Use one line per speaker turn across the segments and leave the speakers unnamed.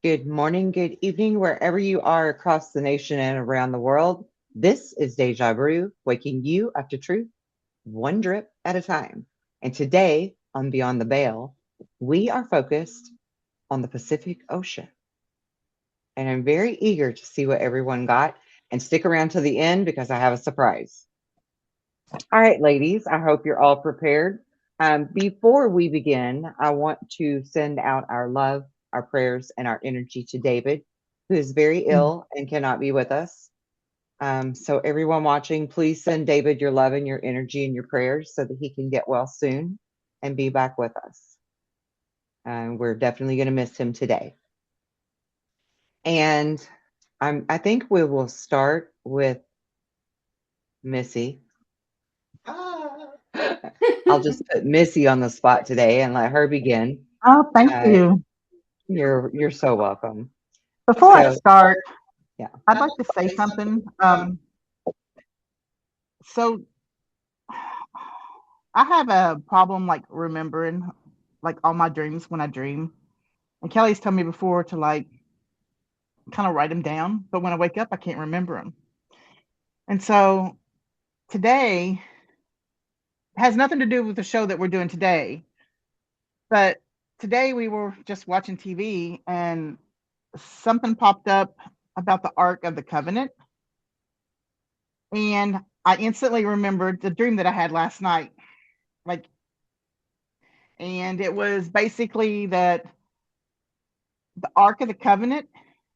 Good morning, good evening, wherever you are across the nation and around the world. This is Deja Brew, waking you up to truth, one drip at a time. And today on Beyond the Veil, we are focused on the Pacific Ocean. And I'm very eager to see what everyone got and stick around to the end because I have a surprise. All right, ladies, I hope you're all prepared. Before we begin, I want to send out our love, our prayers, and our energy to David, who is very ill and cannot be with us. So, everyone watching, please send David your love and your energy and your prayers so that he can get well soon and be back with us. We're definitely going to miss him today. And I think we will start with Missy. I'll just put Missy on the spot today and let her begin.
Oh, thank
Uh,
you.
you're so welcome.
Before I
So
start,
yeah.
I'd like to say something. So I have a problem like remembering like all my dreams when I dream. And Kelly's told me before to like kind of write them down, but when I wake up, I can't remember them. And so today has nothing to do with the show that we're doing today, but today we were just watching TV and something popped up about the Ark of the Covenant. And I instantly remembered the dream that I had last night. Like, and it was basically that the Ark of the Covenant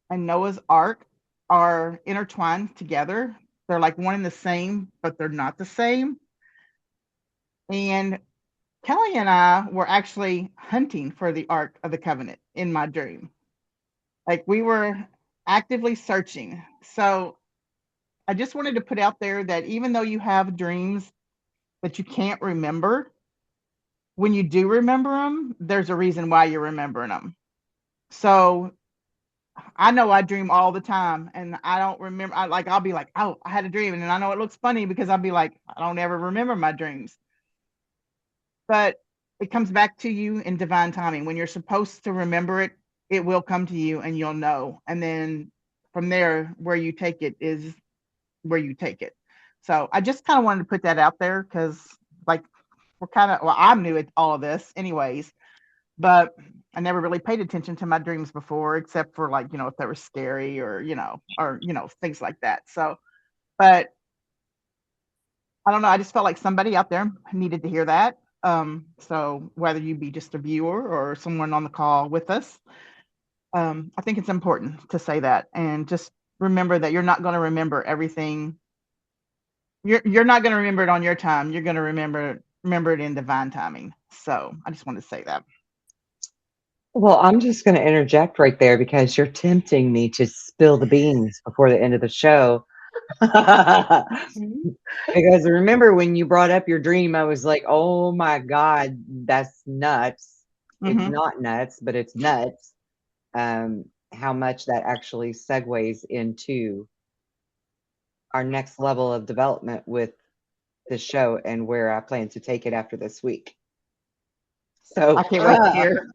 and Noah's Ark are intertwined together. They're like one and the same, but they're not the same. And Kelly and I were actually hunting for the Ark of the Covenant in my dream. Like we were actively searching. So I just wanted to put out there that even though you have dreams that you can't remember, when you do remember them, there's a reason why you're remembering them. So I know I dream all the time and I don't remember. I'll be like, oh, I had a dream. And then I know it looks funny because I'll be like, I don't ever remember my dreams. But it comes back to you in divine timing. When you're supposed to remember it, it will come to you and you'll know. And then from there, where you take it is where you take it. So I just kind of wanted to put that out there because, like, I'm new at all of this, anyways, but I never really paid attention to my dreams before, except for like, if they were scary or things like that. So, but I don't know. I just felt like somebody out there needed to hear that. So whether you be just a viewer or someone on the call with us, I think it's important to say that and just remember that you're not going to remember everything. You're not going to remember it on your time. You're going to remember it in divine timing. So I just wanted to say that.
Well, I'm just going to interject right there because you're tempting me to spill the beans before the end of the show. Because remember when you brought up your dream, I was like, oh my God, that's nuts. It's
Mm-hmm.
not nuts, but it's nuts. Um, how much that actually segues into our next level of development with the show and where I plan to take it after this week.
I
So
can't wait to hear.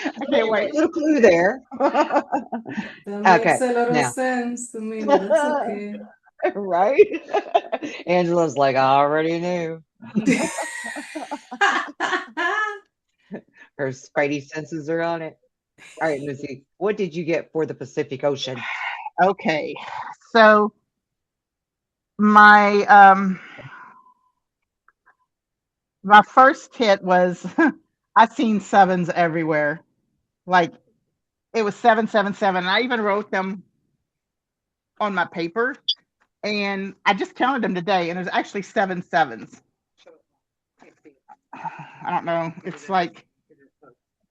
I can't
a
wait.
little clue there.
That
Okay,
makes a lot of
now,
sense to me, but that's okay.
right? Angela's like, I already knew. Her spidey senses are on it. All right, Missy, what did you get for the Pacific Ocean?
Okay. So my my first hit was I seen sevens everywhere. Like it was 777. I even wrote them on my paper and I just counted them today and there's actually seven sevens. I don't know. It's like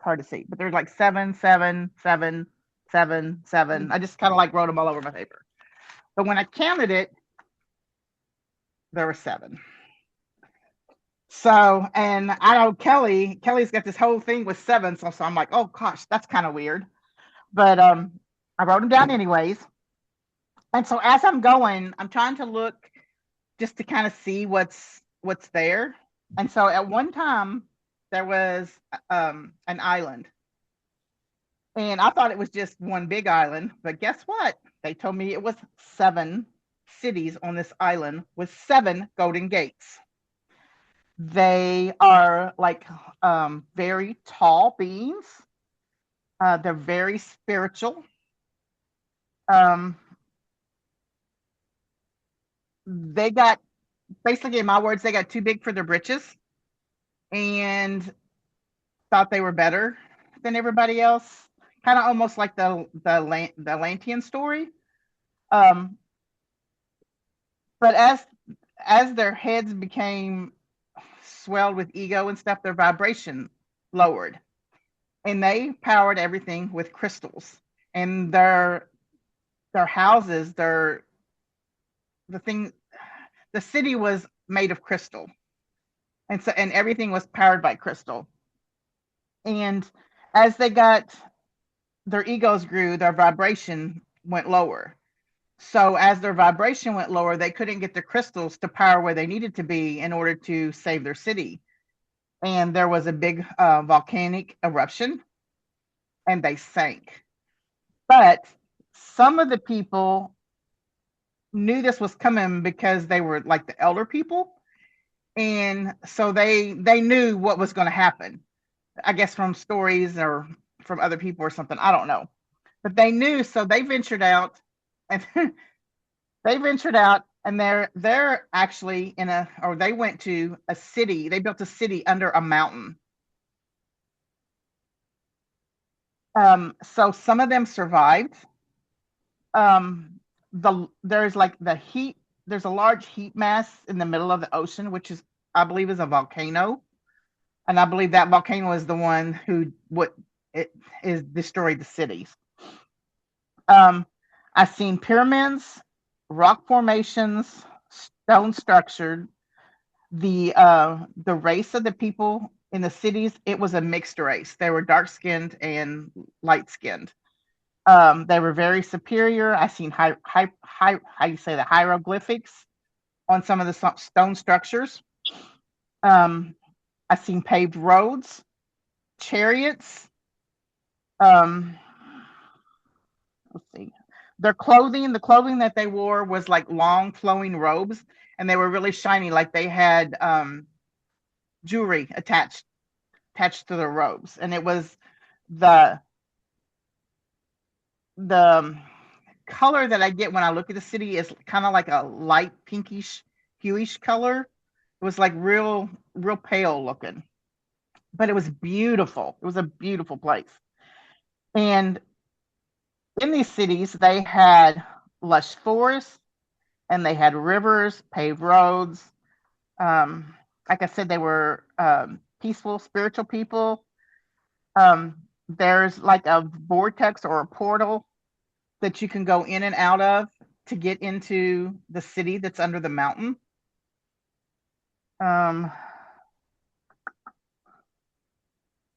hard to see, but there's like seven, seven, seven, seven, seven. I just kind of like wrote them all over my paper. But when I counted it, there were seven. So, and I know Kelly's got this whole thing with seven. So I'm like, oh gosh, that's kind of weird. But I wrote them down anyways. And so as I'm going, I'm trying to look just to kind of see what's there. And so at one time there was an island, And I thought it was just one big island, but guess what? They told me it was 7 cities on this island with 7 golden gates. They are like very tall beings. They're very spiritual. They got, basically, in my words, they got too big for their britches and thought they were better than everybody else. Kind of almost like the Atlantean story. But as their heads became swelled with ego and stuff, their vibration lowered, and they powered everything with crystals. And their houses, the city was made of crystal, and everything was powered by crystal. And as their egos grew, their vibration went lower. So as their vibration went lower, they couldn't get the crystals to power where they needed to be in order to save their city. And there was a big volcanic eruption, and they sank. But some of the people knew this was coming because they were like the elder people, and so they knew what was going to happen. I guess from stories or from other people or something. I don't know, but they knew, so they ventured out, and and they're actually they went to a city. They built a city under a mountain. So some of them survived. There's like the heat. There's a large heat mass in the middle of the ocean, which I believe is a volcano, and I believe that volcano is the one who destroyed the cities. I've seen pyramids, rock formations, stone structured. The race of the people in the cities, it was a mixed race. They were dark skinned and light skinned. They were very superior. I seen how you say the hieroglyphics on some of the stone structures. I seen paved roads, chariots. Let's see. The clothing that they wore was like long flowing robes, and they were really shiny, like they had jewelry attached to their robes. And it was the color that I get when I look at the city is kind of like a light pinkish hueish color. It was like real pale looking, but it was beautiful. It was a beautiful place. And in these cities, they had lush forests, and they had rivers, paved roads. Like I said, they were peaceful, spiritual people. There's like a vortex or a portal that you can go in and out of to get into the city that's under the mountain.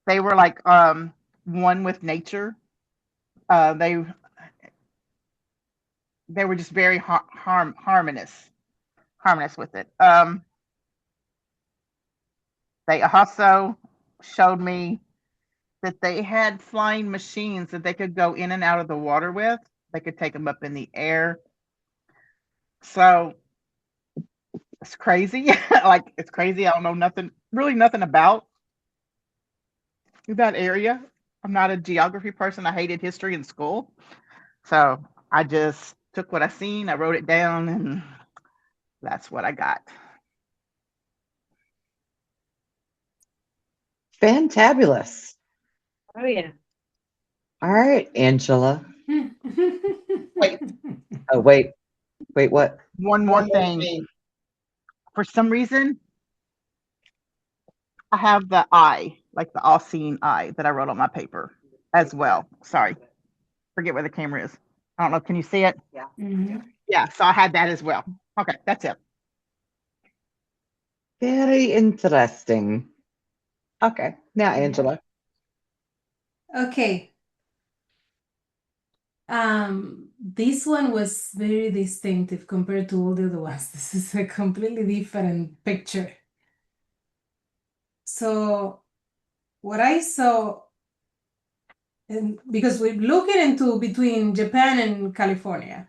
They were like one with nature. They were just very harmonious with it. They also showed me that they had flying machines that they could go in and out of the water with. They could take them up in the air. So it's crazy. Like, it's crazy. I don't know nothing about that area. I'm not a geography person. I hated history in school. So I just took what I seen, I wrote it down, and that's what I got.
Fantabulous.
Oh yeah.
All right, Angela.
Wait.
Oh, wait, what?
One more thing. For some reason, I have the eye, like the all-seeing eye that I wrote on my paper as well. Sorry. Forget where the camera is. I don't know. Can you see it?
Yeah.
Mhm.
Yeah, so I had that as well. Okay, that's it.
Very interesting. Okay, now Angela.
Okay. This one was very distinctive compared to all the other ones. This is a completely different picture. So what I saw And because we're looking into between Japan and California,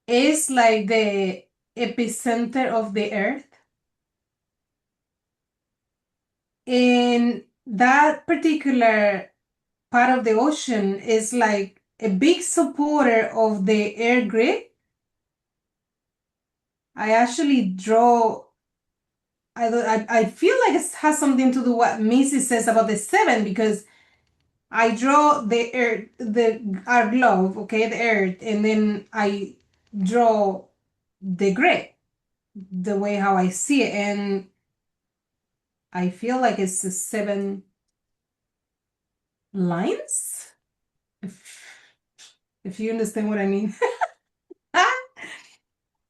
is like the epicenter of the earth. And that particular part of the ocean is like a big supporter of the air grid. I actually draw, I feel like it has something to do what Missy says about the seven, because I draw the earth, our globe, okay, the earth, and then I draw the grid, the way how I see it, and I feel like it's the seven lines, if you understand what I mean.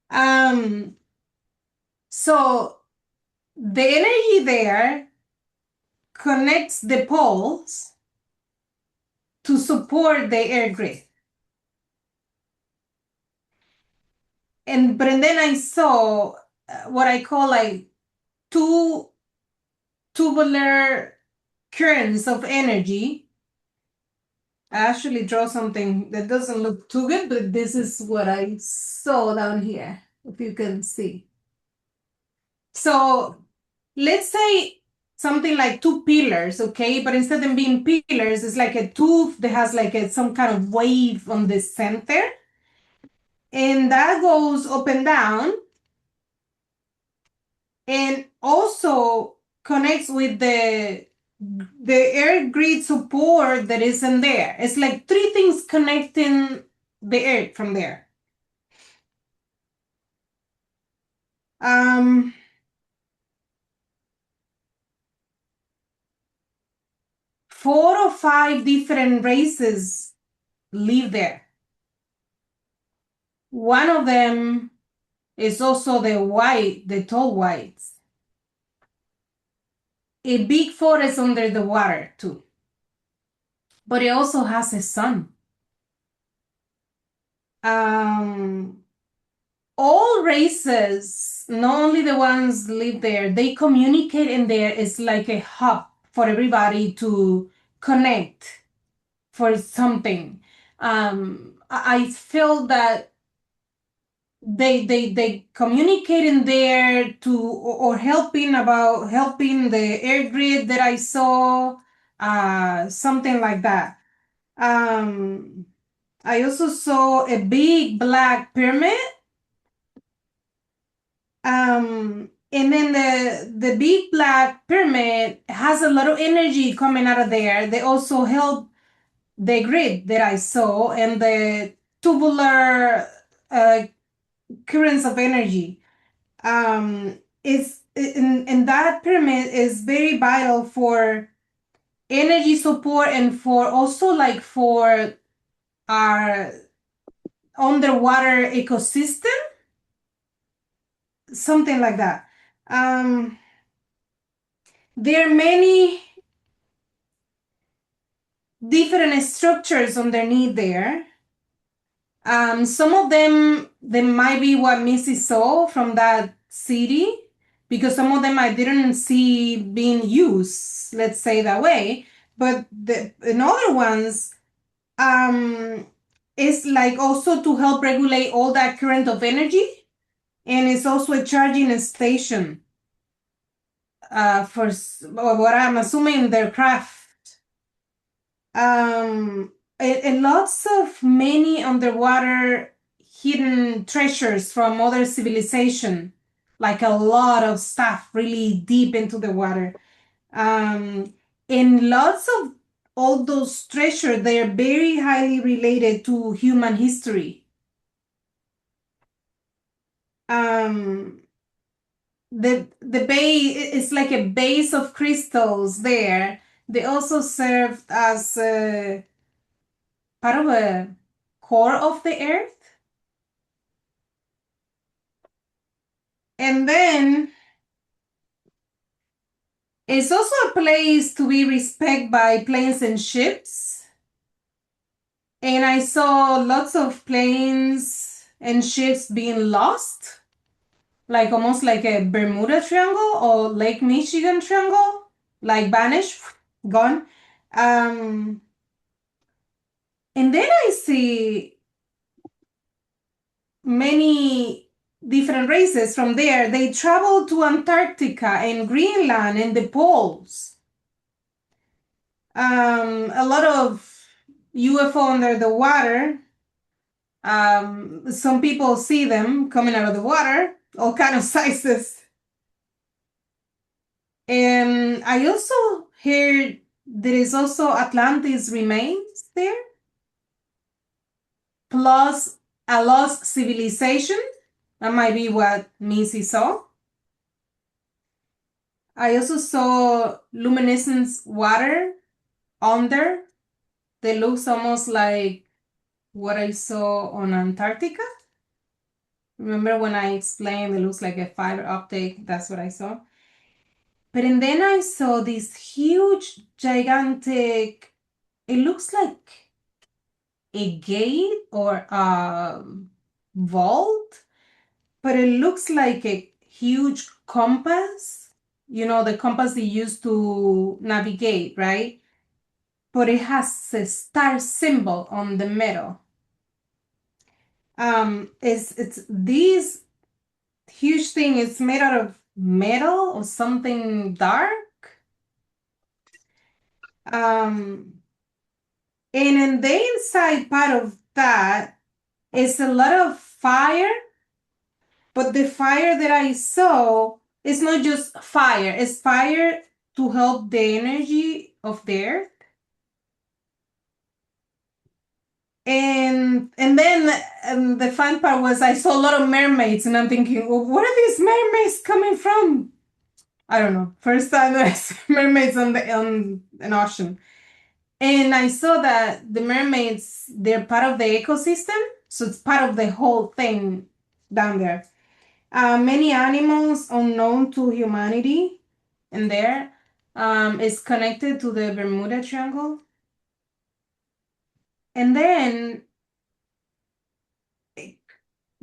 um, so the energy there connects the poles to support the air grid. But then I saw what I call like two tubular currents of energy. I actually draw something that doesn't look too good, but this is what I saw down here, if you can see. So let's say something like two pillars, okay? But instead of being pillars, it's like a tube that has like some kind of wave on the center. And that goes up and down and also connects with the air grid support that is in there. It's like three things connecting the earth from there. Um, 4 or 5 different races live there. One of them is also the tall whites. A big forest under the water too. But it also has a sun. All races, not only the ones live there, they communicate in there. It's like a hub for everybody to connect for something. I feel that they communicate in there to or helping the air grid that I saw, something like that. I also saw a big black pyramid. And then the big black pyramid has a lot of energy coming out of there. They also help the grid that I saw and the tubular currents of energy. Is and that pyramid is very vital for energy support and for also like for our underwater ecosystem, something like that. There are many different structures underneath there. Some of them, they might be what Missy saw from that city, because some of them I didn't see being used, let's say that way. But in other ones, it's like also to help regulate all that current of energy. And it's also a charging station for what I'm assuming their craft. And lots of many underwater hidden treasures from other civilization, like a lot of stuff really deep into the water. And lots of all those treasures, they are very highly related to human history. The bay is like a base of crystals there. They also served as part of a core of the earth. And then it's also a place to be respected by planes and ships. And I saw lots of planes and ships being lost, like almost like a Bermuda Triangle or Lake Michigan Triangle, like vanished. gone. And then I see many different races from there. They travel to Antarctica and Greenland and the poles. A lot of UFO under the water. Some people see them coming out of the water, all kind of sizes. And I also heard there is also Atlantis remains there, plus a lost civilization. That might be what Missy saw. I also saw luminescence water under that looks almost like what I saw on Antarctica. Remember when I explained it looks like a fiber optic? That's what I saw. But and then I saw this huge, gigantic, it looks like a gate or a vault, but it looks like a huge compass. You know, the compass they use to navigate, right? But it has a star symbol on the middle. It's this huge thing. It's made out of metal or something dark. And in the inside part of that is a lot of fire, but the fire that I saw is not just fire, it's fire to help the energy of the earth. And then the fun part was I saw a lot of mermaids, and I'm thinking, well, where are these mermaids coming from? I don't know. First time that I saw mermaids on an ocean. And I saw that the mermaids, they're part of the ecosystem, so it's part of the whole thing down there. Many animals unknown to humanity in there is connected to the Bermuda Triangle. And then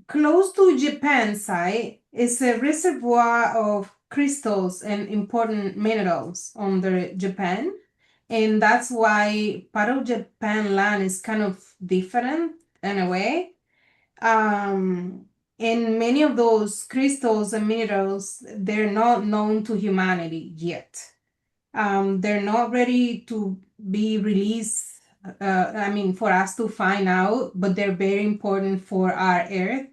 close to Japan side is a reservoir of crystals and important minerals under Japan. And that's why part of Japan land is kind of different in a way. And many of those crystals and minerals, they're not known to humanity yet. They're not ready to be released, I mean, for us to find out, but they're very important for our Earth.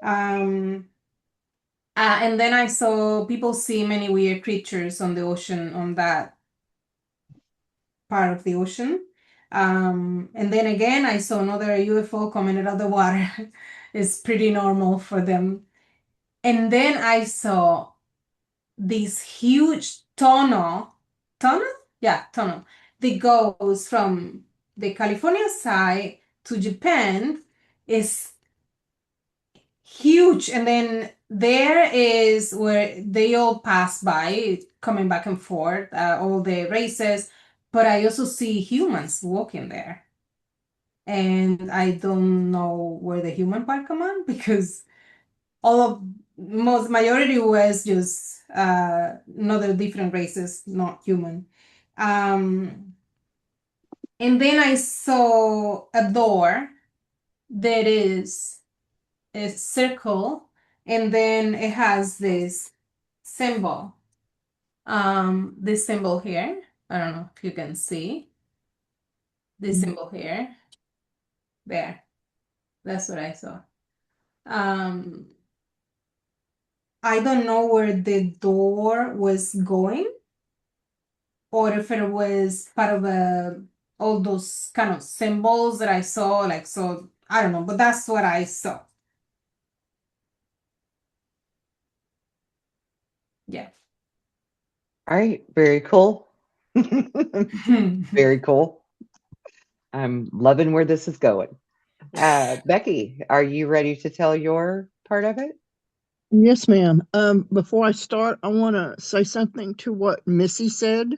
And then I saw people see many weird creatures on the ocean, on that part of the ocean. And then again, I saw another UFO coming out of the water. It's pretty normal for them. And then I saw this huge tunnel? Yeah, tunnel. That goes from the California side to Japan. Is huge. And then there is where they all pass by, coming back and forth, all the races. But I also see humans walking there. And I don't know where the human part come on because most majority was just another different races, not human. And then I saw a door that is a circle, and then it has this symbol. This symbol here. I don't know if you can see this symbol here. There. That's what I saw. I don't know where the door was going, or if it was part of all those kind of symbols that I saw, like, so I don't know, but that's what I saw. Yeah.
All right, very cool. Very cool. I'm loving where this is going. Becky, are you ready to tell your part of it?
Yes, ma'am. Before I start, I want to say something to what Missy said.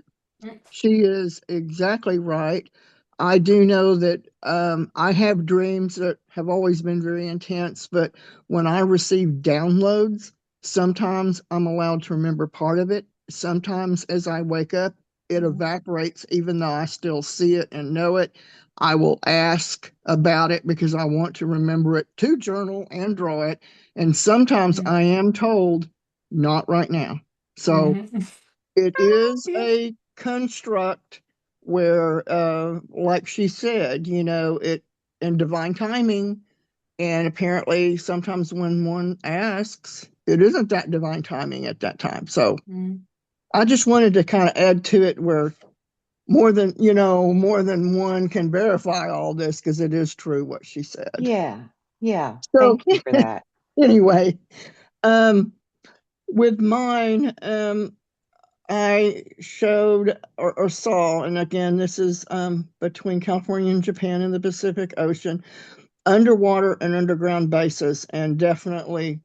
She is exactly right. I do know that I have dreams that have always been very intense, but when I receive downloads, sometimes I'm allowed to remember part of it. Sometimes as I wake up, it evaporates, even though I still see it and know it. I will ask about it because I want to remember it to journal and draw it. And sometimes I am told, not right now. So it is a construct where, like she said, it in divine timing. And apparently, sometimes when one asks, it isn't that divine timing at that time. So I just wanted to kind of add to it where more than one can verify all this because it is true what she said.
Yeah.
So
Thank you for that.
anyway, with mine, I showed or saw, and again, this is between California and Japan in the Pacific Ocean, underwater and underground bases, and definitely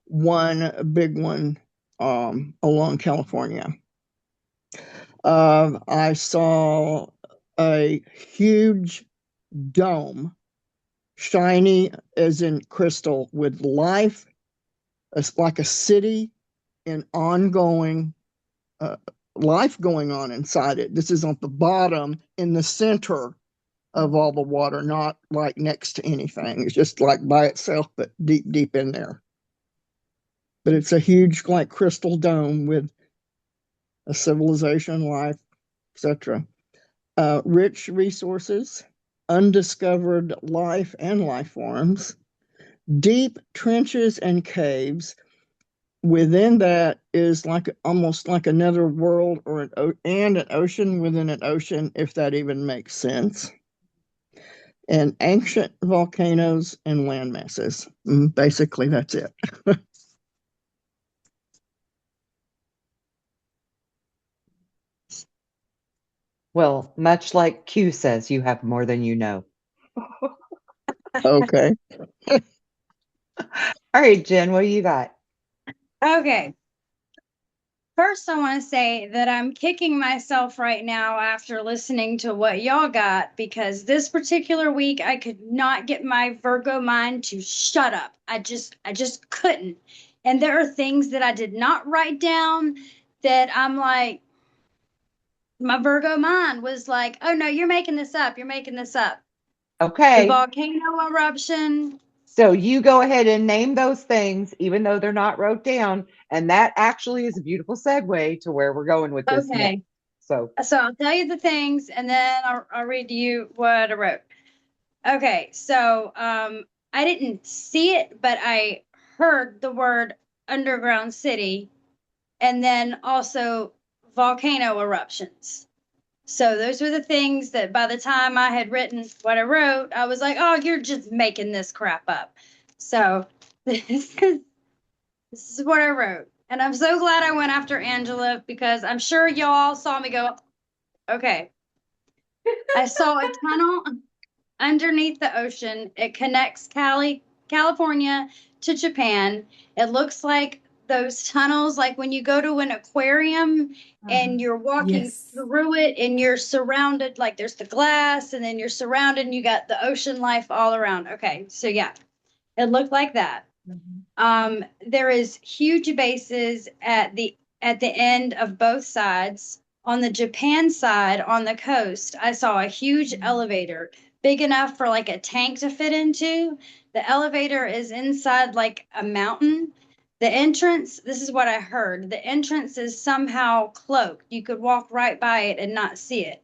one big one along California. I saw a huge dome, shiny as in crystal, with life. It's like a city and ongoing life going on inside it. This is on the bottom in the center of all the water, not like next to anything. It's just like by itself, but deep, deep in there. But it's a huge, like crystal dome with a civilization, life, etc. Rich resources, undiscovered life and life forms, deep trenches and caves. Within that is like almost like another world or an ocean within an ocean, if that even makes sense. And ancient volcanoes and land masses. Basically, that's it.
Well, much like Q says, you have more than you know.
Okay.
All right, Jen, what do you got?
Okay. First, I want to say that I'm kicking myself right now after listening to what y'all got because this particular week I could not get my Virgo mind to shut up. I just couldn't. And there are things that I did not write down that I'm like, my Virgo mind was like, oh no, you're making this up. You're making this up. The
Okay.
volcano eruption.
So you go ahead and name those things, even though they're not wrote down. And that actually is a beautiful segue to where we're going with this next.
Okay.
So
I'll tell you the things and then I'll read to you what I wrote. Okay, so I didn't see it, but I heard the word underground city and then also volcano eruptions. So those were the things that by the time I had written what I wrote, I was like, oh, you're just making this crap up. So this is what I wrote. And I'm so glad I went after Angela because I'm sure y'all saw me go, okay. I saw a tunnel underneath the ocean. It connects California to Japan. It looks like those tunnels, like when you go to an aquarium and you're walking through it and you're surrounded, like there's the glass and then you're surrounded and you got the ocean life all around. Okay, so yeah, it looked like that. There is huge bases at the end of both sides. On the Japan side, on the coast, I saw a huge elevator, big enough for like a tank to fit into. The elevator is inside like a mountain. The entrance, this is what I heard. The entrance is somehow cloaked. You could walk right by it and not see it.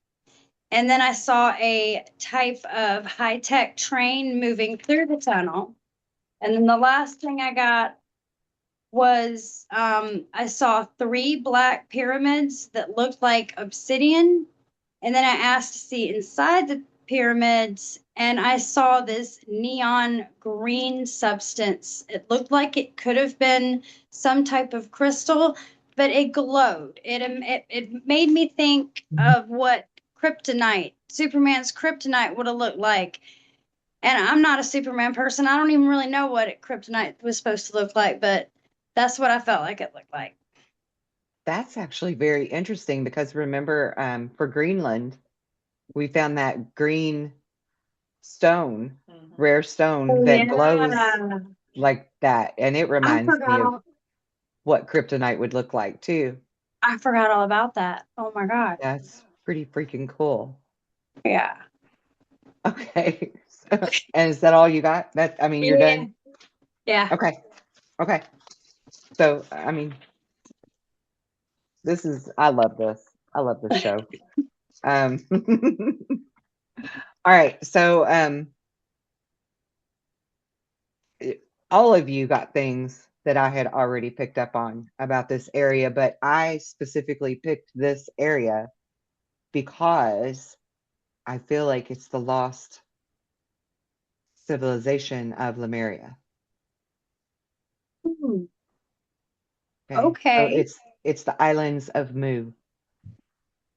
And then I saw a type of high-tech train moving through the tunnel. And then the last thing I got was I saw 3 black pyramids that looked like obsidian. And then I asked to see inside the pyramids, and I saw this neon green substance. It looked like it could have been some type of crystal, but it glowed. It made me think of what kryptonite, Superman's kryptonite, would have looked like. And I'm not a Superman person. I don't even really know what kryptonite was supposed to look like, but that's what I felt like it looked like.
that's actually very interesting because remember, for Greenland, we found that green stone, rare stone that glows like that. And it
I
reminds me of
forgot.
what kryptonite would look like too.
I forgot all about that. Oh my God.
That's pretty freaking cool.
Yeah.
Okay. And is that all you got? I mean, you're done?
Yeah.
Okay. Okay. So, I mean, I love this. I love this show. All right. So, all of you got things that I had already picked up on about this area, but I specifically picked this area because I feel like it's the lost civilization of Lemuria.
Ooh,
Okay. So
okay.
it's the islands of Mu.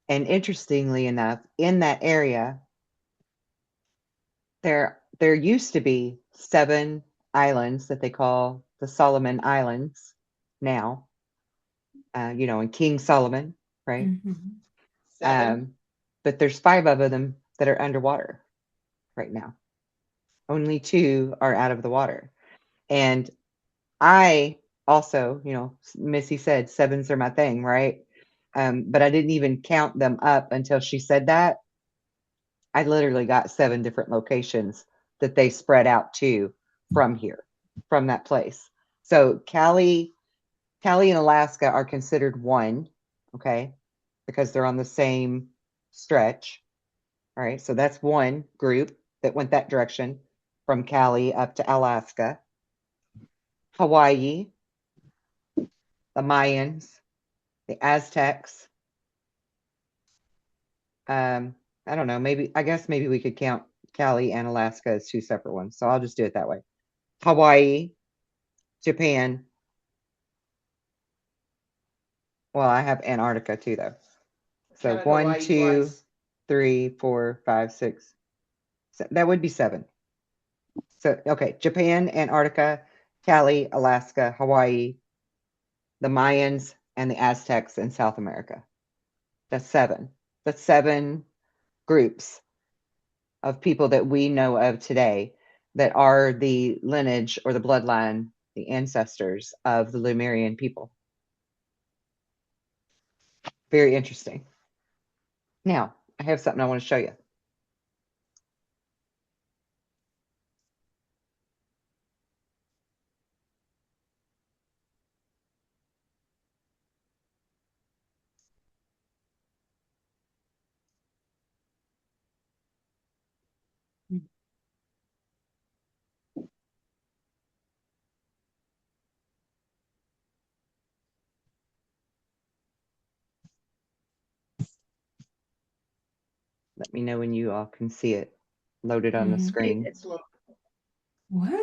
And interestingly enough, in that area, there used to be 7 islands that they call the Solomon Islands now. And King Solomon, right?
Mhm.
But there's 5 of them that are underwater right now. Only 2 are out of the water. And I also, Missy said 7s are my thing, right? But I didn't even count them up until she said that. I literally got 7 different locations that they spread out to from here, from that place. So Cali and Alaska are considered one, okay, because they're on the same stretch. All right, so that's one group that went that direction from Cali up to Alaska. Hawaii, the Mayans, the Aztecs. I don't know, I guess maybe we could count Cali and Alaska as 2 separate ones. So I'll just do it that way. Hawaii, Japan. Well, I have Antarctica too, though. So
Counted
1,
Hawaii
2,
twice.
3, 4, 5, 6. That would be 7. So, okay, Japan, Antarctica, Cali, Alaska, Hawaii, the Mayans, and the Aztecs in South America. That's 7. That's 7 groups of people that we know of today that are the lineage or the bloodline, the ancestors of the Lemurian people. Very interesting. Now, I have something I want to show you. Let me know when you all can see it loaded on the
Mhm.
screen.
It's low.
What?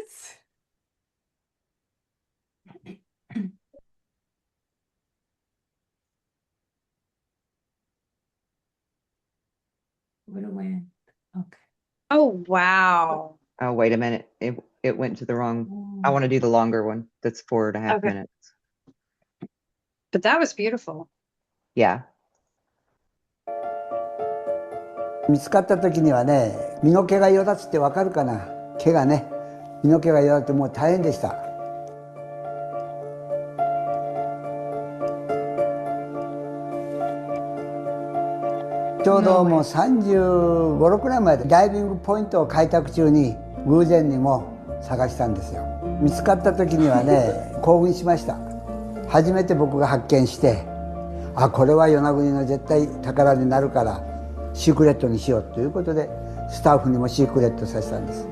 Where it went? Okay.
Oh, wow.
Oh, wait a minute. It went to the wrong. I want to do the longer one. That's 4.5
Okay.
minutes.
But that was beautiful.
Yeah.
見つかった時にはね、身の毛がよだつってわかるかな。毛がね、身の毛がよだってもう大変でした。ちょうどもう35、6年前でダイビングポイントを開拓中に偶然にも探したんですよ。見つかった時にはね、興奮しました。初めて僕が発見して、あ、これは与那国の絶対宝になるからシークレットにしようということでスタッフにもシークレットさせたんです。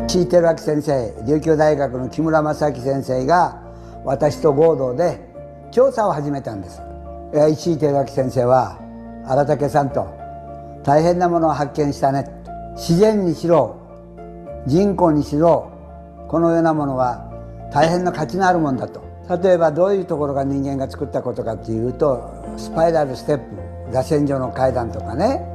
シーテルアキ先生、琉球大学の木村正明先生が私と合同で調査を始めたんです。シーテルアキ先生は荒竹さんと大変なものを発見したね。自然にしろ人工にしろこのようなものは大変な価値のあるものだと。例えばどういうところが人間が作ったことかっていうと、スパイラルステップ、螺旋状の階段とかね。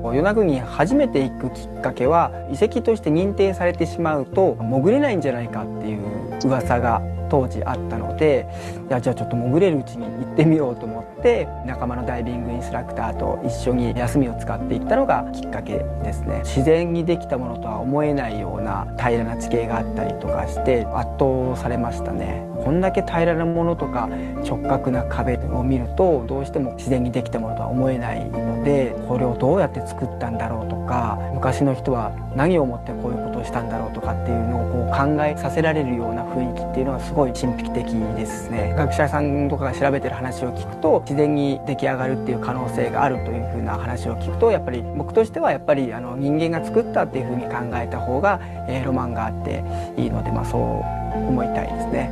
与那国に初めて行くきっかけは遺跡として認定されてしまうと潜れないんじゃないかっていう噂が当時あったので、いやじゃあちょっと潜れるうちに行ってみようと思って仲間のダイビングインストラクターと一緒に休みを使っていったのがきっかけですね。自然にできたものとは思えないような平らな地形があったりとかして圧倒されましたね。こんだけ平らなものとか直角な壁を見るとどうしても自然にできたものとは思えないので、これをどうやって作ったんだろうとか、昔の人は何を思ってこういうことをしたんだろうとかっていうのをこう考えさせられるような雰囲気っていうのはすごい神秘的ですね。学者さんとかが調べてる話を聞くと自然に出来上がるっていう可能性があるというふうな話を聞くと、やっぱり僕としてはやっぱり人間が作ったっていうふうに考えた方が、ロマンがあっていいので、そう思いたいですね。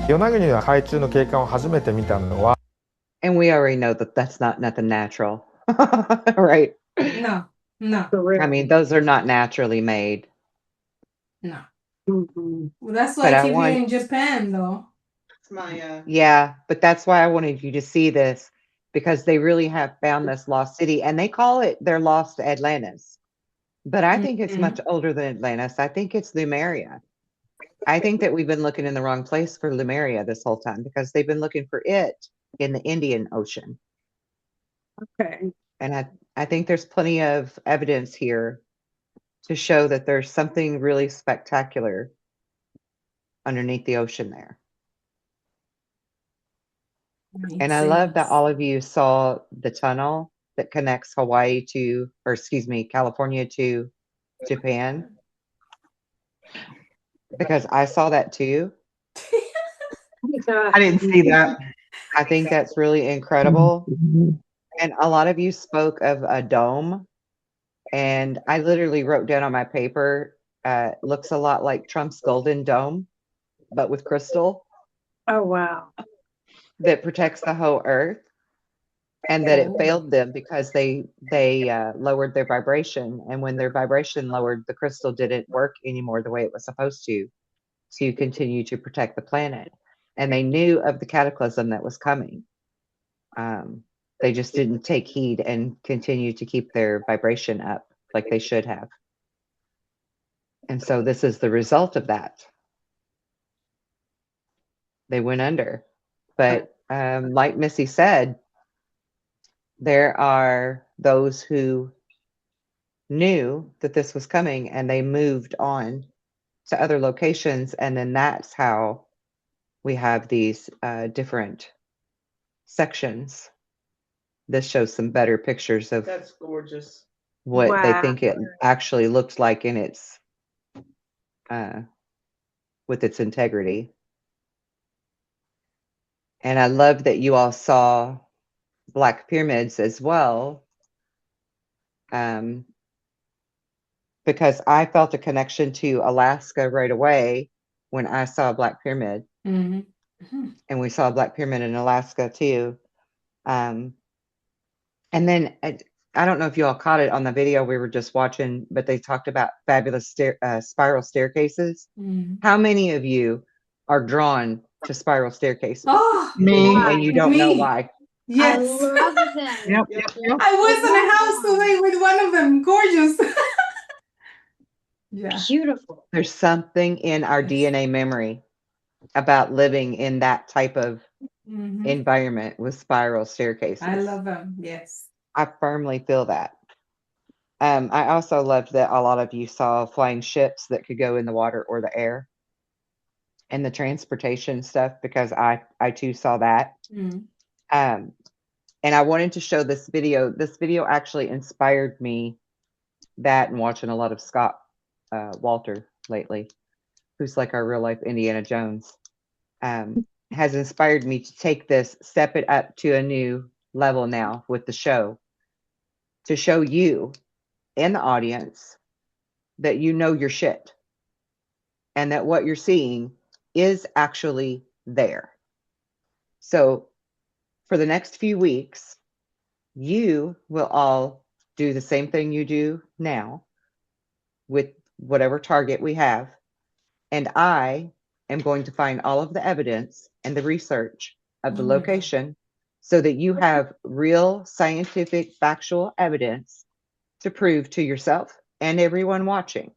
与那国は海中の景観を初めて見たのは
And we already know that that's not nothing natural, right?
No, no,
I mean, those are not naturally made.
no.
Mhm.
Well, that's
But
like
I
if you're
want,
in Japan, though.
It's my
yeah, but that's why I wanted you to see this, because they really have found this lost city and they call it their lost Atlantis. But I think it's much older than Atlantis. I think it's Lemuria. I think that we've been looking in the wrong place for Lemuria this whole time because they've been looking for it in the Indian Ocean.
okay.
And I think there's plenty of evidence here to show that there's something really spectacular underneath the ocean there. And I love that all of you saw the tunnel that connects California to Japan, because I saw that too.
I didn't see that.
I think that's really incredible. And a lot of you spoke of a dome, and I literally wrote down on my paper, looks a lot like Trump's Golden Dome, but with crystal.
Oh, wow.
That protects the whole Earth, and that it failed them because they lowered their vibration, and when their vibration lowered, the crystal didn't work anymore the way it was supposed to continue to protect the planet. And they knew of the cataclysm that was coming. They just didn't take heed and continue to keep their vibration up like they should have. And so this is the result of that. They went under. But like Missy said, there are those who knew that this was coming and they moved on to other locations. And then that's how we have these different sections. This shows some better pictures of
That's gorgeous.
what they
Wow.
think it actually looked like in its with its integrity. And I love that you all saw Black pyramids as well, because I felt a connection to Alaska right away when I saw a Black pyramid.
Mm-hmm.
And we saw a Black pyramid in Alaska too. And then I don't know if you all caught it on the video we were just watching, but they talked about fabulous spiral staircases.
Mm-hmm.
How many of you are drawn to spiral staircases?
Oh,
Me.
And you don't know
Me.
why?
yes.
I love them.
Yep.
I was in a house today with one of them. Gorgeous. Yeah.
Beautiful.
There's something in our
Yes.
DNA memory about living in that type of
Mhm.
environment with spiral staircases.
I love them. Yes.
I firmly feel that. I also loved that a lot of you saw flying ships that could go in the water or the air, and the transportation stuff, because I too saw that.
Mm.
And I wanted to show this video. This video actually inspired me, that and watching a lot of Scott Walter lately, who's like our real life Indiana Jones, has inspired me to take this, step it up to a new level now with the show, to show you and the audience that you know your shit and that what you're seeing is actually there. So for the next few weeks, you will all do the same thing you do now, with whatever target we have, and I am going to find all of the evidence and the research of the
Oh my God.
location so that you have real scientific factual evidence to prove to yourself and everyone watching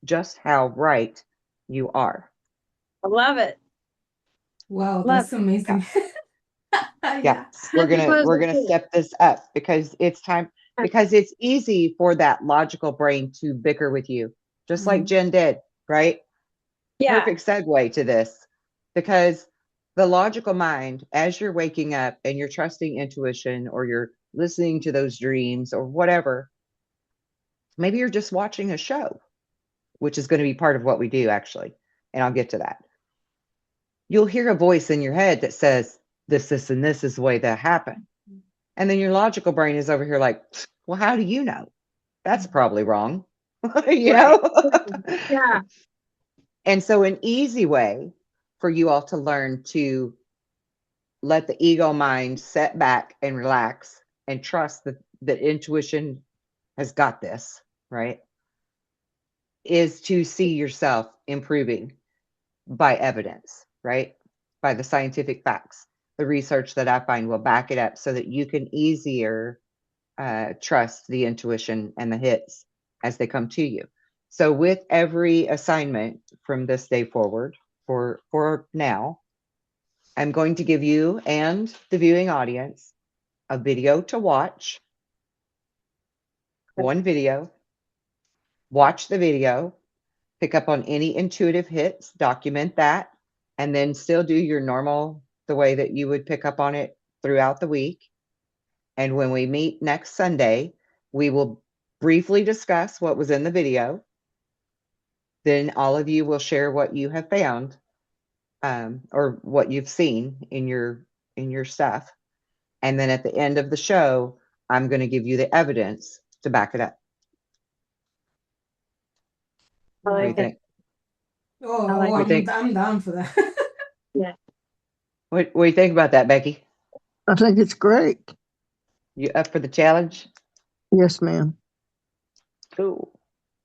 just how right you are.
I love it.
Wow,
Love
that's
it.
amazing.
Yeah,
Yeah.
we're gonna
Supposedly.
step this up because it's time, because it's easy for that logical brain to bicker with you, just like
Mhm.
Jen did, right?
Yeah.
Perfect segue to this, because the logical mind, as you're waking up and you're trusting intuition or you're listening to those dreams or whatever, maybe you're just watching a show, which is going to be part of what we do actually, and I'll get to that. You'll hear a voice in your head that says this and this is the way that happened, and then your logical brain is over here like, well, how do you know? That's probably wrong. You
Right.
know.
Yeah.
And so an easy way for you all to learn to let the ego mind set back and relax and trust that intuition has got this, right? Is to see yourself improving by evidence, right? By the scientific facts. The research that I find will back it up so that you can easier trust the intuition and the hits as they come to you. So with every assignment from this day forward, for now, I'm going to give you and the viewing audience a video to watch. One video. Watch the video, pick up on any intuitive hits, document that, and then still do your normal, the way that you would pick up on it throughout the week. And when we meet next Sunday, we will briefly discuss what was in the video. Then all of you will share what you have found, or what you've seen in your stuff. And then at the end of the show, I'm going to give you the evidence to back it up.
I
What do you
like it.
think?
Oh,
I like
What do you think?
I'm down for that.
Yeah.
What do you think about that, Becky?
I think it's great.
You up for the challenge?
Yes, ma'am.
Cool.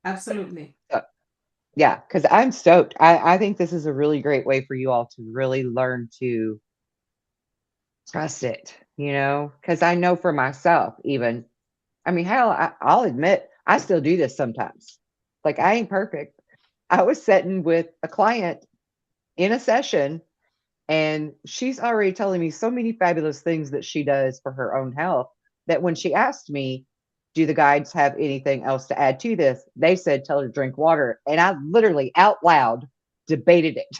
Absolutely.
Yeah, because I'm stoked. I think this is a really great way for you all to really learn to trust it, because I know for myself, even, I mean, hell, I'll admit, I still do this sometimes. Like, I ain't perfect. I was sitting with a client in a session, and she's already telling me so many fabulous things that she does for her own health that when she asked me, do the guides have anything else to add to this? They said, tell her to drink water. And I literally out loud debated it.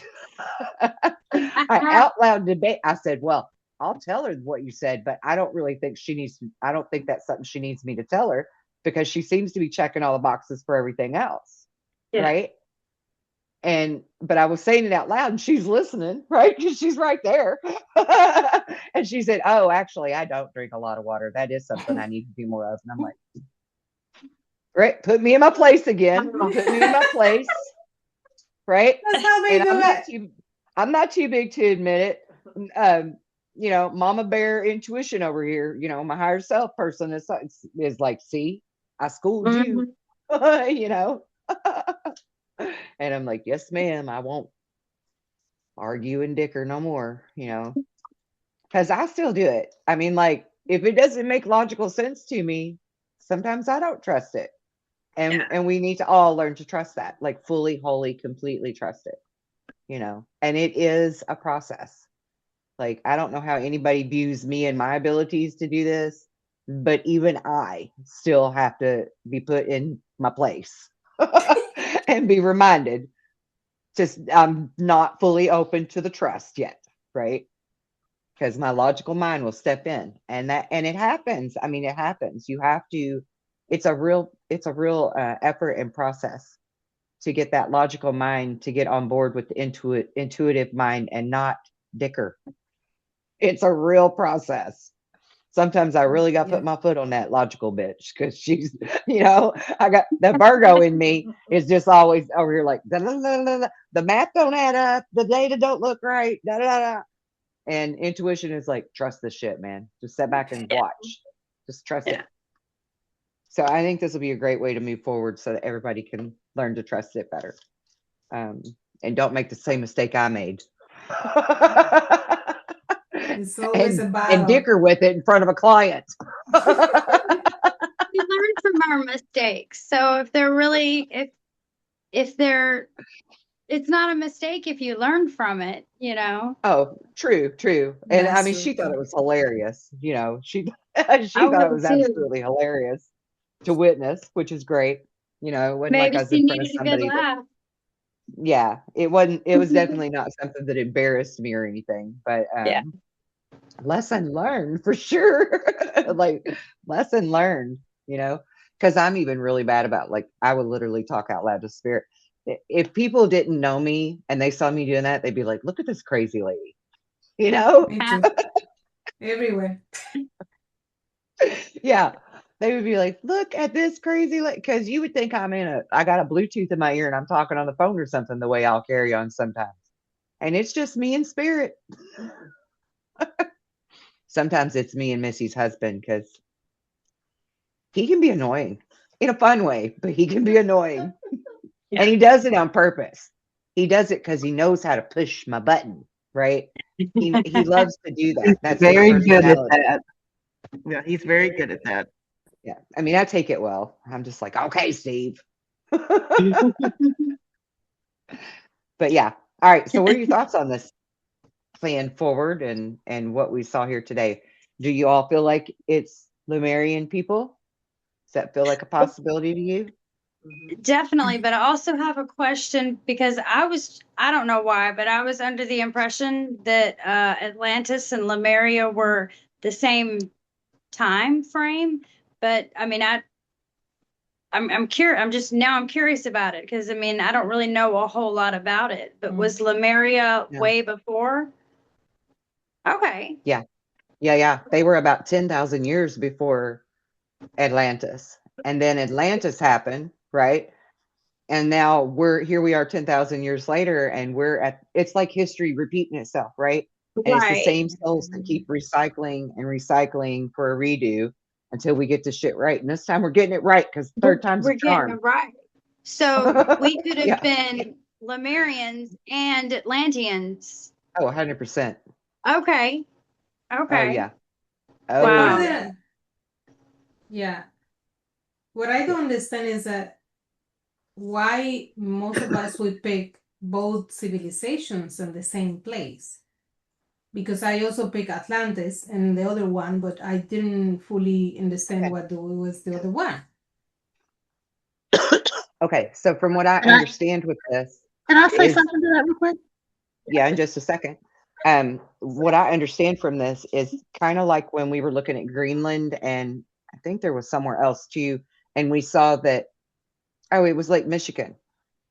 I out loud debate. I said, well, I'll tell her what you said, but I don't really think I don't think that's something she needs me to tell her because she seems to be checking all the boxes for everything else.
Yeah.
Right. But I was saying it out loud and she's listening, right? Because she's right there. And she said, oh, actually, I don't drink a lot of water. That is something I need to do more of. And I'm like, great, put me in my place again. Put me in my place. Right.
That's how they
And
do
I'm not too big to admit it. Mama bear intuition over here, my higher self person is like, see, I schooled you, you know. And I'm like, yes, ma'am, I won't argue and dicker no more, because I still do it. I mean, like, if it doesn't make logical sense to me, sometimes I don't trust it. And we need to all learn to trust that, like fully, wholly, completely trust it, and it is a process. Like, I don't know how anybody views me and my abilities to do this, but even I still have to be put in my place and be reminded I'm not fully open to the trust yet, right? Because my logical mind will step in, and it happens. I mean, it happens. You have to. It's a real effort and process to get that logical mind to get on board with the intuitive mind and not dicker. It's a real process. Sometimes I really got to put my foot on that logical bitch because she's, I got the Virgo in me is just always over here like, da, da, da, da, da. The math don't add up. The data don't look right. Da, da, da, da. And intuition is like, trust this shit, man. Just sit back and watch. Just trust it. So I think this will be a great way to move forward so that everybody can learn to trust it better. And don't make the same mistake I made.
It's always a
and
battle.
dicker with it in front of a client.
We learn from our mistakes. So if they're really, if they're, it's not a mistake if you learn from it, you know.
Oh, true. And I
That's
mean,
true.
she thought it was hilarious. You know, she
I
thought it
would
was
too.
absolutely hilarious to witness, which is great. You know, it wasn't like
Maybe
I was
she
in front of
needed a good
somebody that,
laugh.
yeah, it wasn't, it was definitely not something that embarrassed me or anything, but
Yeah.
lesson learned for sure. Like, lesson learned, you know, because I'm even really bad about, like, I would literally talk out loud to spirit. If people didn't know me and they saw me doing that, they'd be like, look at this crazy lady, you know?
Me too. Everywhere.
Yeah. They would be like, look at this crazy, like, because you would think I got a Bluetooth in my ear and I'm talking on the phone or something, the way I'll carry on sometimes. And it's just me and spirit. Sometimes it's me and Missy's husband because he can be annoying in a fun way, but he can be annoying.
Yeah.
And he does it on purpose. He does it because he knows how to push my button, right? He loves to do that.
He's
That's his
very good at
personality.
that. Yeah, he's very good at that.
Yeah. I mean, I take it well. I'm just like, okay, Steve. But yeah. All right. So what are your thoughts on this plan forward and what we saw here today? Do you all feel like it's Lemurian people? Does that feel like a possibility to you?
Definitely, but I also have a question because I don't know why, but I was under the impression that Atlantis and Lemuria were the same time frame. But I mean, I'm curious. I'm curious about it because I mean, I don't really know a whole lot about it. But was Lemuria
No.
way before? Okay.
Yeah. They were about 10,000 years before Atlantis. And then Atlantis happened, right? And now we are 10,000 years later, and it's like history repeating itself, right? And it's the
Right.
same souls that keep recycling and recycling for a redo until we get the shit right. And this time we're getting it right because third time's a
We're getting
charm.
it right. So we could have
Yeah.
been Lemurians and Atlanteans.
Oh, 100%.
Okay.
Oh,
Okay.
yeah.
The
Oh,
part
Wow.
yeah.
that, yeah. What I don't understand is that why most of us would pick both civilizations in the same place. Because I also pick Atlantis and the other one, but I didn't fully understand what was the other one.
Okay, so from what I
Can I-
understand with this,
Can I say
is-
something to that real quick?
yeah, in just a second. What I understand from this is kind of like when we were looking at Greenland, and I think there was somewhere else too, and we saw that, oh, it was Lake Michigan.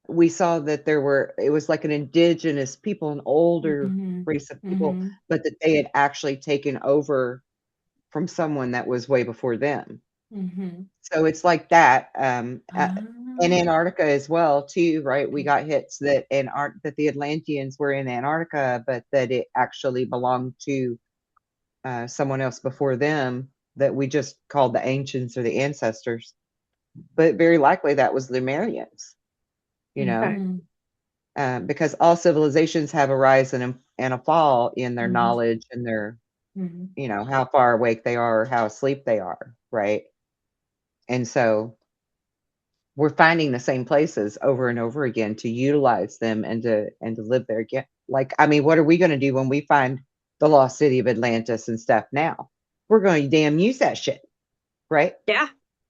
We saw that it was like an indigenous people, an older race of people, but that they had actually taken over from someone that was way before them. So it's like that. In Antarctica as well too, right? We got hits that the Atlanteans were in Antarctica, but that it actually belonged to someone else before them that we just called the ancients or the ancestors. But very likely that was Lemurians, you know, because all civilizations have a rise and a fall in their knowledge and their, you know, how far awake they are or how asleep they are, right? And so we're finding the same places over and over again to utilize them and to live there again. Like, I mean, what are we going to do when we find the lost city of Atlantis and stuff now? We're going to damn use that shit, right?
Yeah.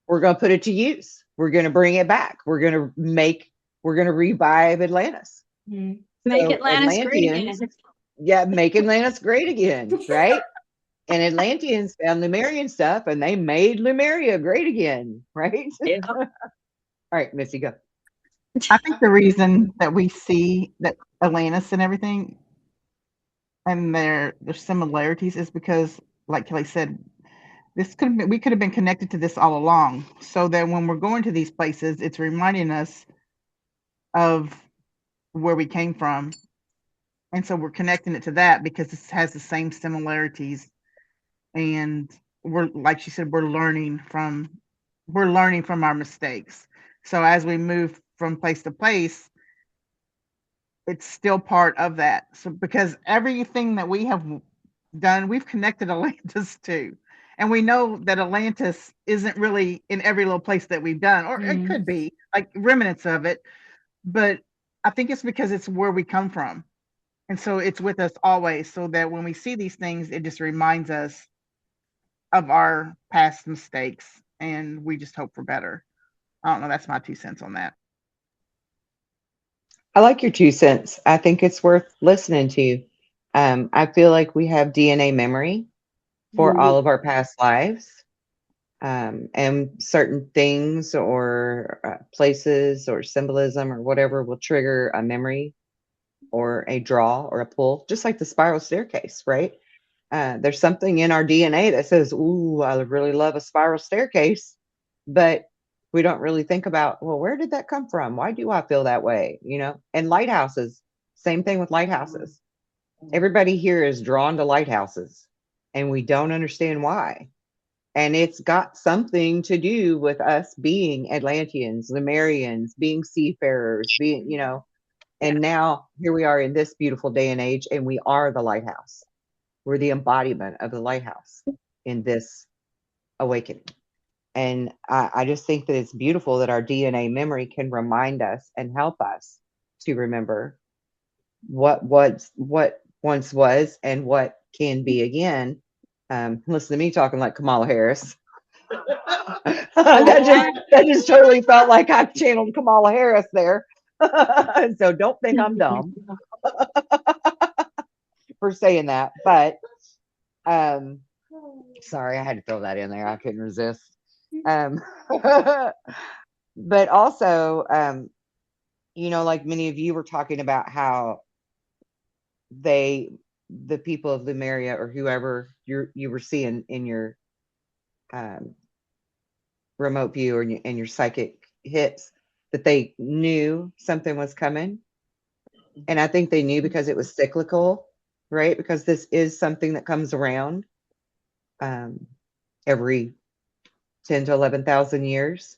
We're going to put it to use. We're going to bring it back. We're going to revive Atlantis.
Make
So
Atlantis great again.
Yeah, make Atlantis great again, right? And Atlanteans found Lemurian stuff and they made Lemuria great again, right?
Yeah.
All right, Missy, go.
I think the reason that we see that Atlantis and everything and their similarities is because, like Kelly said, we could have been connected to this all along. So that when we're going to these places, it's reminding us of where we came from. And so we're connecting it to that because this has the same similarities. And we're, like she said, we're learning from we're learning from our mistakes. So as we move from place to place, it's still part of that. So because everything that we have done, we've connected Atlantis to. And we know that Atlantis isn't really in every little place that we've done, or it could be like remnants of it. But I think it's because it's where we come from. And so it's with us always, so that when we see these things, it just reminds us of our past mistakes, and we just hope for better. I don't know. That's my 2 cents on that.
I like your 2 cents. I think it's worth listening to. I feel like we have DNA memory for all of our past lives, and certain things or places or symbolism or whatever will trigger a memory or a draw or a pull, just like the spiral staircase, right? There's something in our DNA that says, ooh, I really love a spiral staircase, but we don't really think about, well, where did that come from? Why do I feel that way? And lighthouses, same thing with lighthouses. Everybody here is drawn to lighthouses, and we don't understand why. And it's got something to do with us being Atlanteans, Lemurians, being seafarers, and now here we are in this beautiful day and age, and we are the lighthouse. We're the embodiment of the lighthouse in this awakening. And I just think that it's beautiful that our DNA memory can remind us and help us to remember what once was and what can be again. Listen to me talking like Kamala Harris. that just totally felt like I channeled Kamala Harris there. So don't think I'm dumb for saying that. But sorry, I had to throw that in there. I couldn't resist. But also, like many of you were talking about how the people of Lemuria or whoever you were seeing in your remote view and your psychic hits, that they knew something was coming. And I think they knew because it was cyclical, right? Because this is something that comes around every 10 to 11,000 years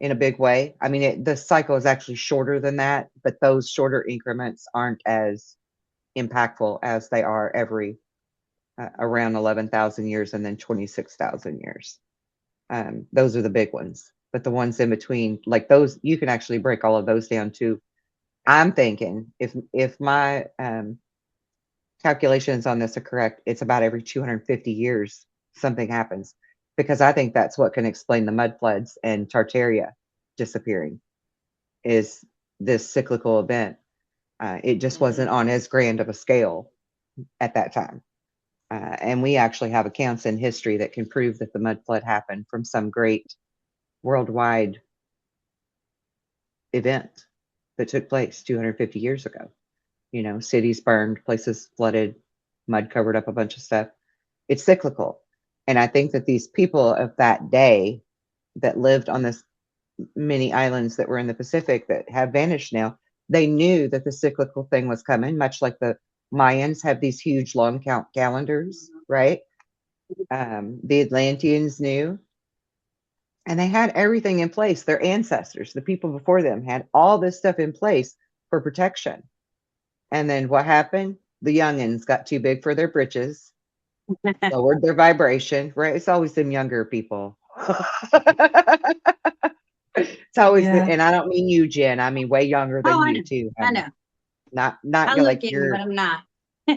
in a big way. I mean, the cycle is actually shorter than that, but those shorter increments aren't as impactful as they are every around 11,000 years and then 26,000 years. Those are the big ones. But the ones in between, like those, you can actually break all of those down too. I'm thinking if my calculations on this are correct, it's about every 250 years something happens, because I think that's what can explain the mud floods and Tartaria disappearing, is this cyclical event. It just wasn't on as grand of a scale at that time. And we actually have accounts in history that can prove that the mud flood happened from some great worldwide event that took place 250 years ago. Cities burned, places flooded, mud covered up a bunch of stuff. It's cyclical. And I think that these people of that day that lived on this many islands that were in the Pacific that have vanished now, they knew that the cyclical thing was coming, much like the Mayans have these huge long count calendars, right? The Atlanteans knew, and they had everything in place. Their ancestors, the people before them, had all this stuff in place for protection. And then what happened? The youngins got too big for their britches, lowered their vibration, right? It's always them younger people. It's always been, and I don't mean you, Jen. I mean way younger than you too.
I know.
Not
I'm
like
looking,
you're,
but I'm not.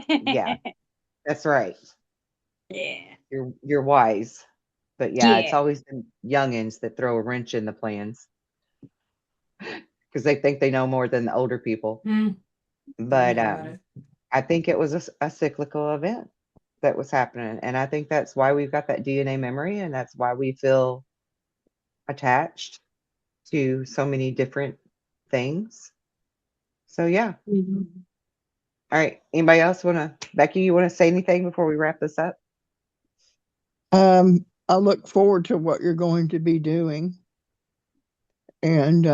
yeah, that's right.
Yeah.
You're wise. But yeah, it's always the youngins that throw a wrench in the plans because they think they know more than the older people. But I think it was a cyclical event that was happening. And I think that's why we've got that DNA memory, and that's why we feel attached to so many different things. So yeah. All right. Anybody else Becky, you want to say anything before we wrap this up?
I look forward to what you're going to be doing. And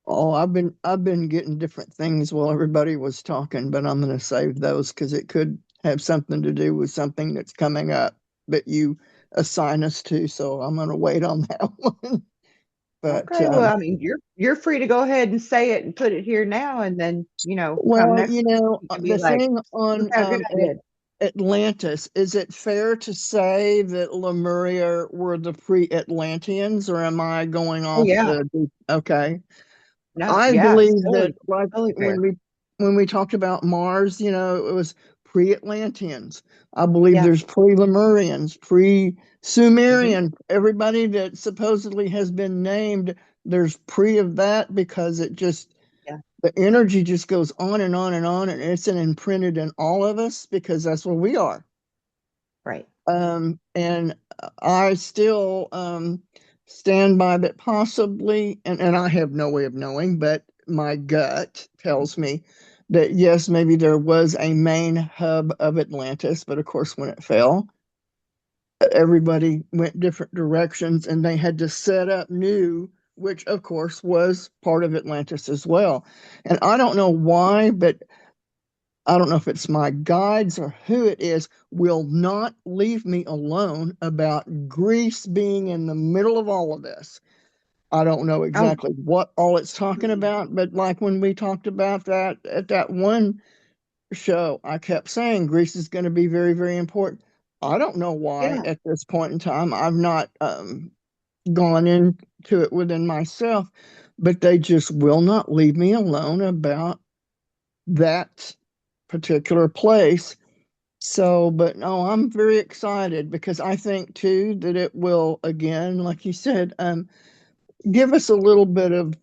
I've been getting different things while everybody was talking, but I'm going to save those because it could have something to do with something that's coming up. But you assign us to, so I'm going to wait on that one. But
Okay, well, I mean, you're free to go ahead and say it and put it here now, and then come
well,
next
you
week,
know,
you can be
the
like,
thing
look
on
how good I did.
Atlantis, is it fair to say that Lemuria were the pre-Atlanteans, or am I going
Oh
off
yeah,
the okay?
no,
I
yeah, it's
believe that, like
totally fair.
when we talked about Mars, it was pre-Atlanteans. I believe
Yeah,
there's pre-Lemurians,
hmm
pre-Sumerian. Everybody that supposedly has been named, there's pre of that, because it just
yeah,
the energy just goes on and on and on, and it's imprinted in all of us because that's where we are.
right.
And I still stand by that, possibly, and I have no way of knowing, but my gut tells me that yes, maybe there was a main hub of Atlantis, but of course, when it fell, everybody went different directions and they had to set up new, which of course was part of Atlantis as well. And I don't know why, but I don't know if it's my guides or who it is, will not leave me alone about Greece being in the middle of all of this. I don't know
Oh,
exactly what all it's talking about, but like when we talked about that at that one show, I kept saying Greece is going to be very, very important. I don't know why
yeah,
at this point in time. I've not gone into it within myself, but they just will not leave me alone about that particular place. So, but no, I'm very excited because I think too that it will, again, like you said, give us a little bit of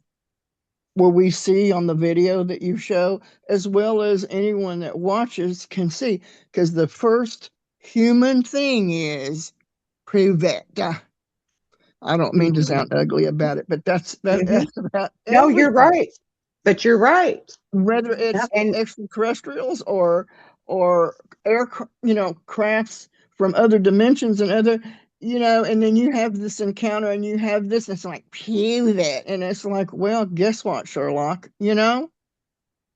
where we see on the video that you show, as well as anyone that watches can see. Because the first human thing is prove it. I don't mean to
hmm
sound ugly about it, but that's
hmm
that's about
No, you're
everything.
right, but you're right.
Whether
Yeah,
it's
and
extraterrestrials or air, crafts from other dimensions and other, and then you have this encounter and you have this, and it's like pew that, and it's like, well, guess what, Sherlock.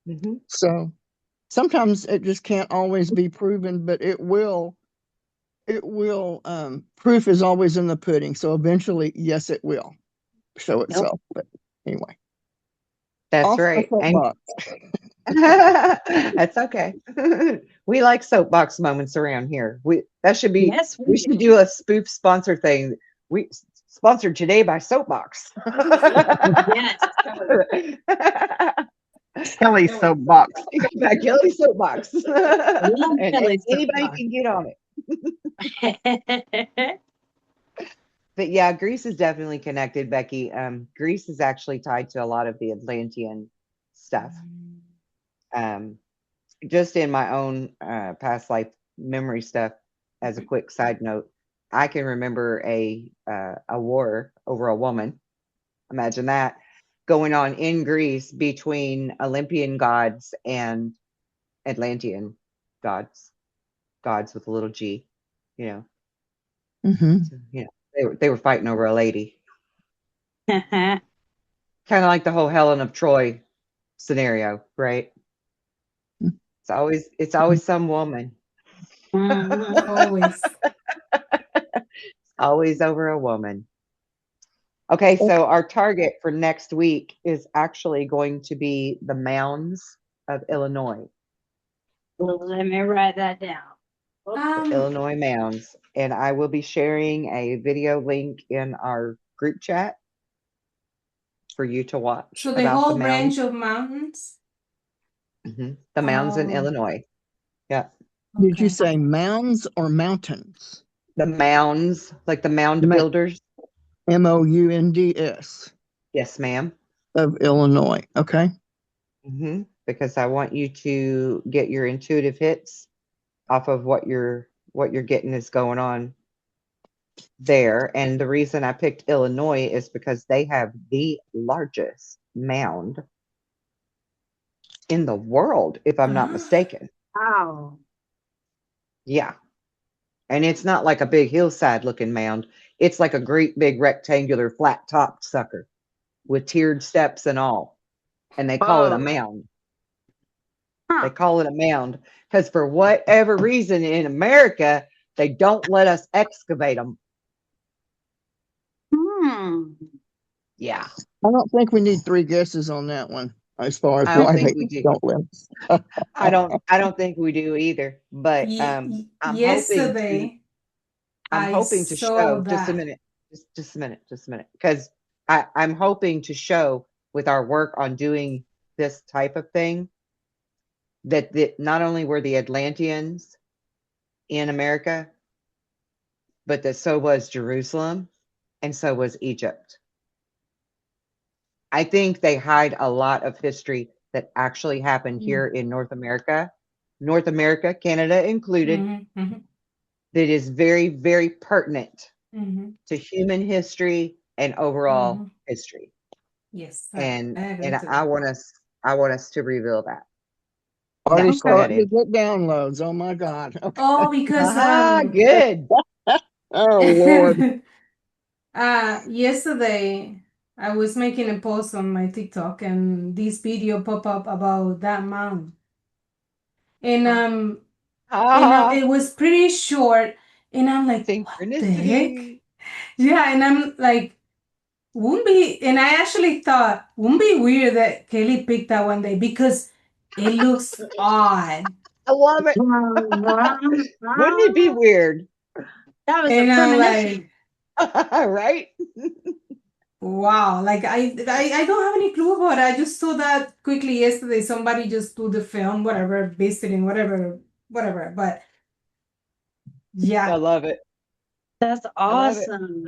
hmm
So sometimes it just can't always be proven, but it will proof is always in the pudding, so eventually, yes, it will show
Yep,
itself. But anyway,
that's
off my
right. And
soapbox.
that's okay. We like soapbox moments around here.
Yes,
We
we
should do a spoof sponsor thing. We sponsored today by Soapbox.
do. Yes.
Kelly soapbox.
By Kelly Soapbox.
Love
And
Kelly's
anybody
soapbox.
can get on it. But yeah, Greece is definitely connected, Becky. Greece is actually tied to a lot of the Atlantean stuff. Um, just in my own past life memory stuff, as a quick side note, I can remember a war over a woman. Imagine that going on in Greece between Olympian gods and Atlantean gods, gods with a little G. You know,
Hmm.
so, they were fighting over a lady, kind of like the whole Helen of Troy scenario, right? It's always some woman.
Mhm.
Always.
Always over a woman. Okay, so our target for next week is actually going to be the mounds of Illinois,
Let me write that down.
the
Um,
Illinois mounds, and I will be sharing a video link in our group chat for you to watch
so the
about the
whole
mounds.
range of mountains.
The mounds in
Oh,
Illinois. Yeah,
Did you
okay.
say mounds or mountains?
the mounds, like the mound
Ma-
builders.
Mounds
Yes, ma'am.
of Illinois. Okay.
Because I want you to get your intuitive hits off of what you're getting is going on there. And the reason I picked Illinois is because they have the largest mound in the world, if I'm not mistaken.
Wow.
Yeah. And it's not like a big hillside looking mound. It's like a great big rectangular flat topped sucker with tiered steps and all. And they call it a
Whoa.
mound. They
Huh.
call it a mound because for whatever reason in America, They don't let us excavate them. Yeah.
I don't think we need three guesses on that one as far as
I don't
why
think
they
we do.
don't let us.
I don't think we do either. But I'm
Yesterday, I
hoping to
saw
show just a
that.
minute. Just a minute. Because I'm hoping to show with our work on doing this type of thing that not only were the Atlanteans in America, but that so was Jerusalem and so was Egypt. I think they hide a lot of history that actually happened here in North America, Canada included, that is very, very pertinent to human history and overall history.
Yes,
And
I agree to
I
that.
want us to reveal that.
Already
Now, go ahead,
starting to get downloads. Oh my God. Okay.
Oh, because
good.
Oh Lord.
yesterday I was making a post on my TikTok and this video pop up about that mound. And it was pretty short and I'm like, what the heck?
Synchronicity.
Yeah, and I'm like, and I actually thought, wouldn't be weird that Kelly picked that one day because it looks odd.
I love it. Wouldn't it be weird?
That was
And
a
I'm
premonition.
like,
Right?
wow, like I don't have any clue about it. I just saw that quickly yesterday. Somebody just do the film, whatever, based it in whatever. But
I
yeah,
love it.
That's
I love it.
awesome.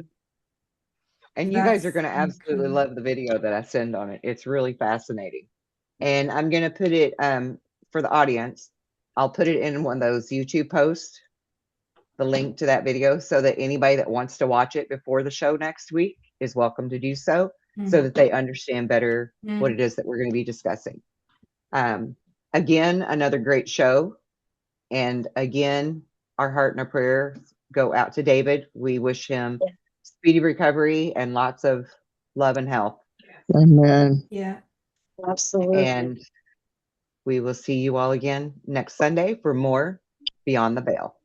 And you guys
that's
are going to absolutely
incredible.
love the video that I send on it. It's really fascinating. And I'm going to put it for the audience. I'll put it in one of those YouTube posts, the link to that video, so that anybody that wants to watch it before the show next week is welcome to do so, so that they understand better what it is that we're going to be discussing. Again, another great show. And again, our heart and our prayers go out to David. We wish him speedy recovery and lots of love and health.
Amen.
Yeah.
Absolutely.
And we will see you all again next Sunday for more Beyond the Veil.